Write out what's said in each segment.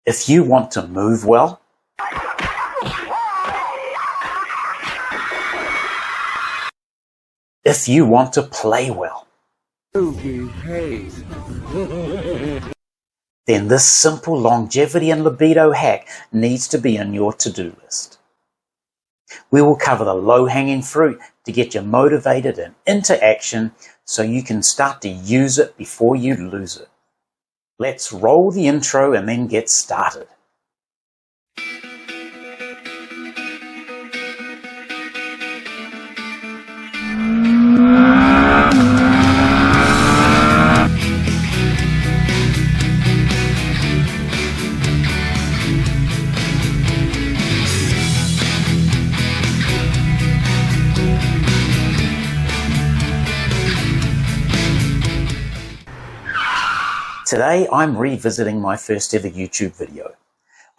If you want to move well, if you want to play well, then this simple longevity and libido hack needs to be in your to-do list. We will cover the low-hanging fruit to get you motivated and into action so you can start to use it before you lose it. Let's roll the intro and then get started. Today I'm revisiting my first ever YouTube video.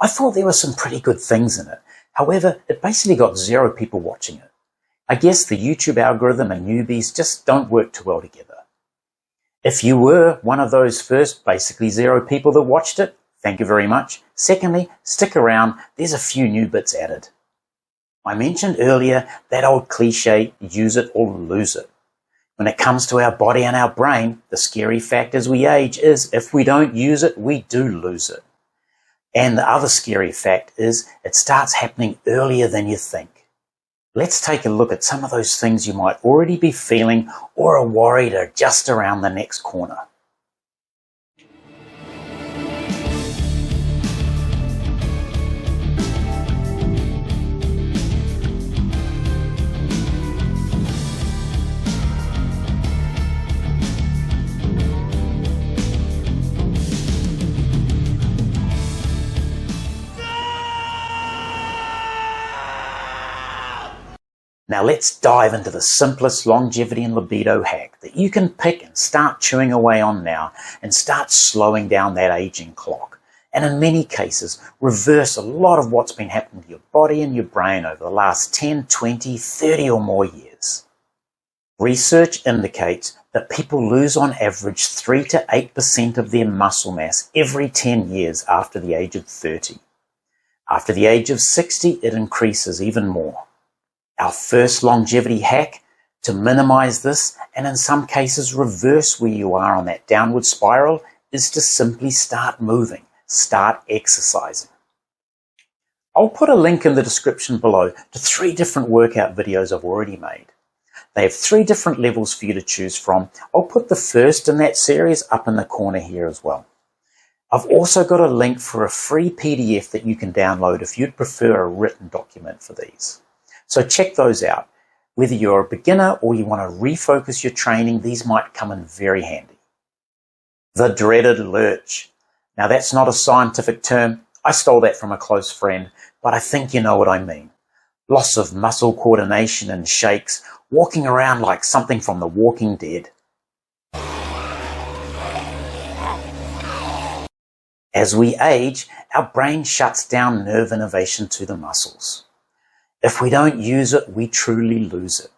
I thought there were some pretty good things in it. However, it basically got 0 people watching it. I guess the YouTube algorithm and newbies just don't work too well together. If you were one of those first basically 0 people that watched it, thank you very much. Secondly, stick around, there's a few new bits added. I mentioned earlier that old cliche, use it or lose it. When it comes to our body and our brain, the scary fact as we age is if we don't use it, we do lose it. And the other scary fact is it starts happening earlier than you think. Let's take a look at some of those things you might already be feeling or are worried are just around the next corner. Now let's dive into the simplest longevity and libido hack that you can pick and start chewing away on now and start slowing down that aging clock. And in many cases, reverse a lot of what's been happening to your body and your brain over the last 10, 20, 30 or more years. Research indicates that people lose on average 3 to 8% of their muscle mass every 10 years after the age of 30. After the age of 60, it increases even more. Our first longevity hack to minimize this and in some cases reverse where you are on that downward spiral is to simply start moving, start exercising. I'll put a link in the description below to 3 different workout videos I've already made. They have 3 different levels for you to choose from. I'll put the first in that series up in the corner here as well. I've also got a link for a free PDF that you can download if you'd prefer a written document for these. So check those out. Whether you're a beginner or you want to refocus your training, these might come in very handy. The dreaded lurch. Now that's not a scientific term. I stole that from a close friend, but I think you know what I mean. Loss of muscle coordination and shakes, walking around like something from The Walking Dead. As we age, our brain shuts down nerve innervation to the muscles. If we don't use it, we truly lose it.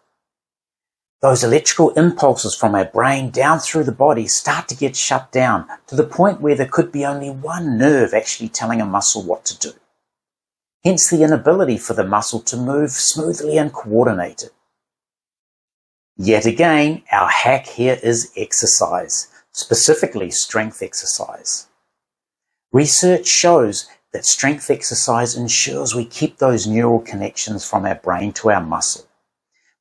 Those electrical impulses from our brain down through the body start to get shut down to the point where there could be only one nerve actually telling a muscle what to do. Hence the inability for the muscle to move smoothly and coordinated. Yet again, our hack here is exercise, specifically strength exercise. Research shows that strength exercise ensures we keep those neural connections from our brain to our muscle.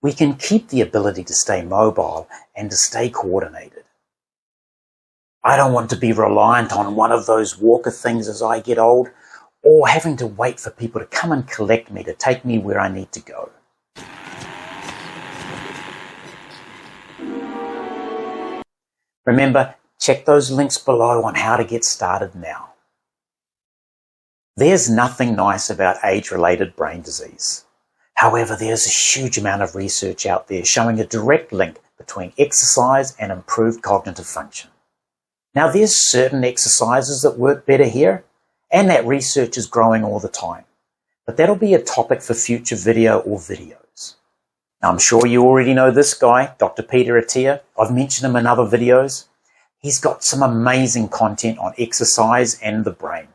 We can keep the ability to stay mobile and to stay coordinated. I don't want to be reliant on one of those walker things as I get old, or having to wait for people to come and collect me to take me where I need to go. Remember, check those links below on how to get started now. There's nothing nice about age-related brain disease. However, there's a huge amount of research out there showing a direct link between exercise and improved cognitive function. Now, there's certain exercises that work better here, and that research is growing all the time. But that'll be a topic for future video or videos. Now, I'm sure you already know this guy, Dr. Peter Attia. I've mentioned him in other videos. He's got some amazing content on exercise and the brain.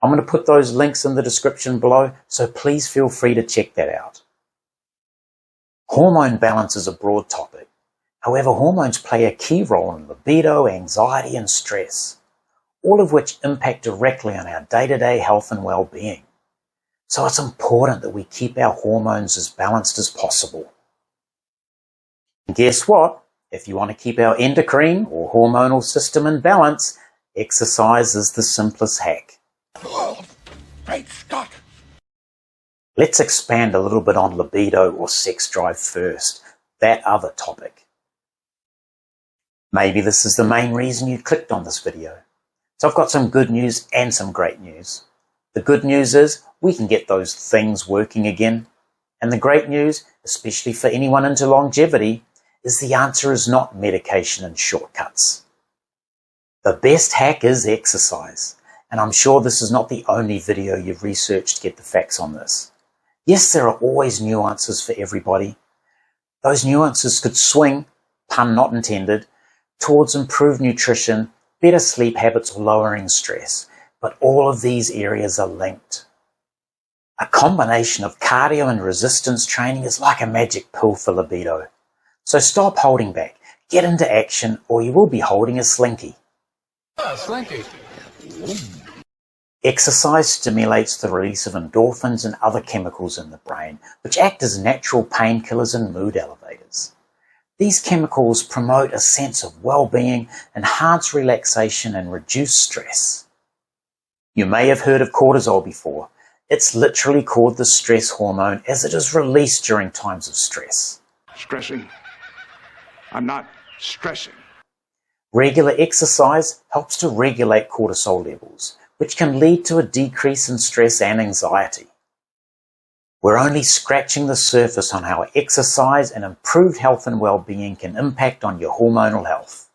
I'm going to put those links in the description below, so please feel free to check that out. Hormone balance is a broad topic. However, hormones play a key role in libido, anxiety, and stress, all of which impact directly on our day-to-day health and well-being. So it's important that we keep our hormones as balanced as possible. And guess what? If you want to keep our endocrine or hormonal system in balance, exercise is the simplest hack. Oh, great Scott! Let's expand a little bit on libido or sex drive first, that other topic. Maybe this is the main reason you clicked on this video. So I've got some good news and some great news. The good news is we can get those things working again. And the great news, especially for anyone into longevity, is the answer is not medication and shortcuts. The best hack is exercise. And I'm sure this is not the only video you've researched to get the facts on this. Yes, there are always nuances for everybody. Those nuances could swing, pun not intended, towards improved nutrition, better sleep habits, or lowering stress. But all of these areas are linked. A combination of cardio and resistance training is like a magic pill for libido. So stop holding back, get into action, or you will be holding a slinky. Slinky. Exercise stimulates the release of endorphins and other chemicals in the brain, which act as natural painkillers and mood elevators. These chemicals promote a sense of well-being, enhance relaxation, and reduce stress. You may have heard of cortisol before. It's literally called the stress hormone as it is released during times of stress. Stressing? I'm not stressing. Regular exercise helps to regulate cortisol levels, which can lead to a decrease in stress and anxiety. We're only scratching the surface on how exercise and improved health and well-being can impact on your hormonal health.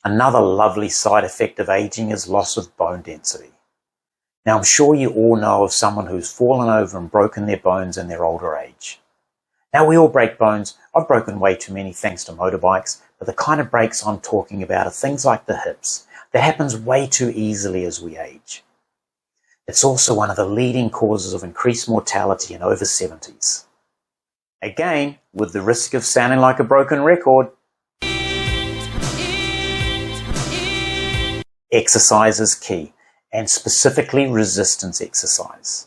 Another lovely side effect of aging is loss of bone density. Now, I'm sure you all know of someone who's fallen over and broken their bones in their older age. Now, we all break bones. I've broken way too many thanks to motorbikes, but the kind of breaks I'm talking about are things like the hips. That happens way too easily as we age. It's also one of the leading causes of increased mortality in over 70s. Again, with the risk of sounding like a broken record, exercise is key, and specifically resistance exercise.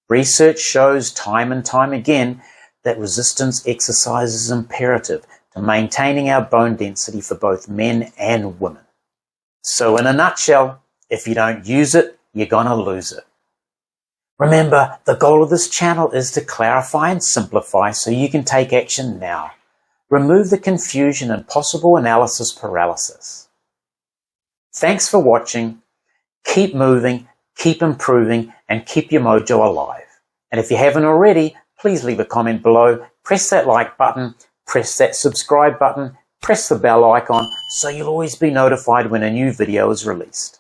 Research shows time and time again that resistance exercise is imperative to maintaining our bone density for both men and women. So in a nutshell, if you don't use it, you're gonna lose it. Remember, the goal of this channel is to clarify and simplify so you can take action now. Remove the confusion and possible analysis paralysis. Thanks for watching. Keep moving, keep improving, and keep your mojo alive. And if you haven't already, please leave a comment below, press that like button, press that subscribe button, press the bell icon so you'll always be notified when a new video is released.